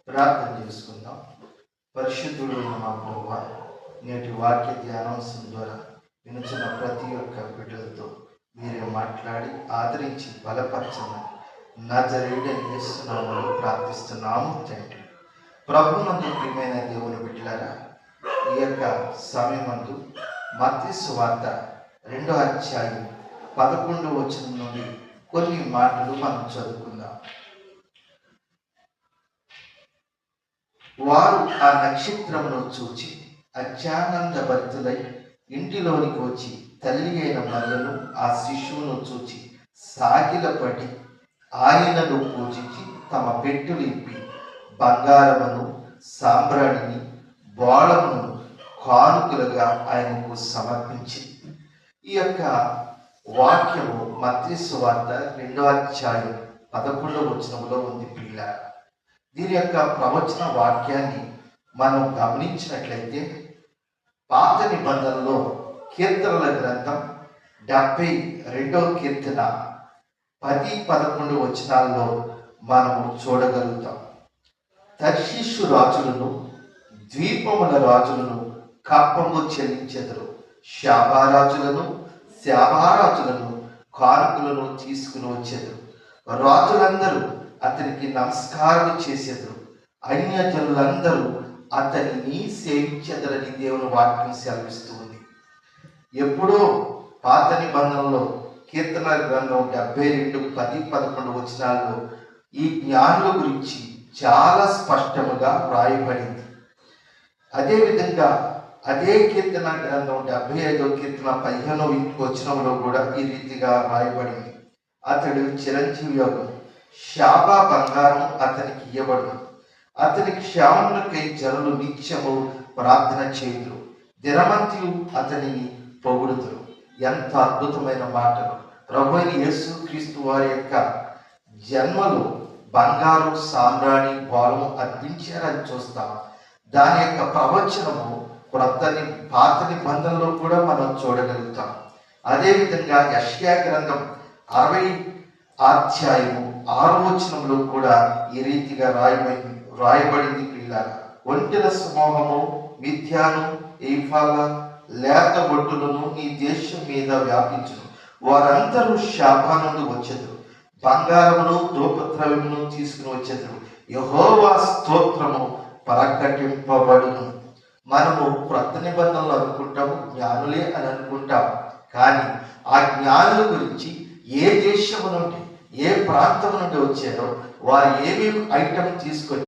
ప్రార్థన చేసుకుందాం. పరిశుద్ధుడు మా ప్రభువా, నేటి వాక్య ధ్యానాంశం ద్వారా వినుచున్న ప్రతి ఒక్క బిడ్డలతో మీరే మాట్లాడి ఆదరించి బలపరచమని నజరేయుడైన యేసు నామములో ప్రార్థిస్తున్నాము తండ్రి. ప్రభునందు ప్రియమైన దేవుని బిడ్డలారా, ఈ యొక్క సమయమందు మత్తయి సువార్త 2వ అధ్యాయం 11వ వచనం నుండి కొన్ని మాటలు మనం చదువుకుందాం. వారు ఆ నక్షత్రమును చూచి అత్యానంద భరితులై ఇంటిలోనికి వచ్చి తల్లి అయిన మరియను ఆ శిశువును చూచి సాగిలపడి ఆయనను పూజించి తమ పెట్టెలు ఇప్పి బంగారమును సాంబ్రాణిని బోళమును కానుకలుగా ఆయనకు సమర్పించి. ఈ యొక్క వాక్యము మత్తయి సువార్త 2వ అధ్యాయం 11వ వచనములో ఉంది పిల్లారా. దీని యొక్క ప్రవచన వాక్యాన్ని మనం గమనించినట్లయితే పాత నిబంధనలో కీర్తనల గ్రంథం 72వ కీర్తన 10-11 వచనాల్లో మనము చూడగలుగుతాం. తర్షీషు రాజులను ద్వీపముల రాజులను కప్పము చెల్లించెదరు, శాపారాజులను కానుకలను తీసుకుని వచ్చేదరు. రాజులందరూ అతనికి నమస్కారం చేసేదరు, అన్యజనులందరూ అతనిని సేవించెదరని దేవుని వాక్యం సెలవిస్తూ ఉంది. ఎప్పుడో పాత నిబంధనలో కీర్తన గ్రంథం 72-10-11 వచనాల్లో ఈ జ్ఞానుల గురించి చాలా స్పష్టముగా వ్రాయబడింది. అదేవిధంగా అదే కీర్తన గ్రంథం 75వ కీర్తన 15వ వచనంలో కూడా ఈ రీతిగా వ్రాయబడింది. అతడు చిరంజీవి యోగం, శాపా బంగారం అతనికి ఇయ్యబడును, అతని క్షేమమునకై జనులు నిత్యము ప్రార్థన చేయుదురు, దినమంతయు అతనిని పొగుడుదురు. ఎంత అద్భుతమైన మాటలు! ప్రభువైన యేసు క్రీస్తు వారి యొక్క జన్మలో బంగారు సాంబ్రాణి బోళము అర్పించారని చూస్తాం. దాని యొక్క ప్రవచనము పాత నిబంధనలో కూడా మనం చూడగలుగుతాం. అదేవిధంగా యెషయా గ్రంథం 60వ అధ్యాయము 6వ వచనంలో కూడా ఈ రీతిగా రాయబడింది పిల్లారా. ఒంటెల సమూహము మిథ్యాను ఏఫాల లేత ఒట్టులను నీ దేశం మీద వ్యాపించును, వారందరూ శాపానందు వచ్చెదరు, బంగారమును ధూపద్రవ్యమును తీసుకుని వచ్చెదరు, యెహోవా స్తోత్రము ప్రకటింపబడును. మనము క్రొత్త నిబంధనలు అనుకుంటాము, జ్ఞానులే అని అనుకుంటాము. కానీ ఆ జ్ఞానుల గురించి ఏ దేశము నుండి ఏ ప్రాంతం నుండి వచ్చారో వారు ఏమేమి ఐటమ్ తీసుకొని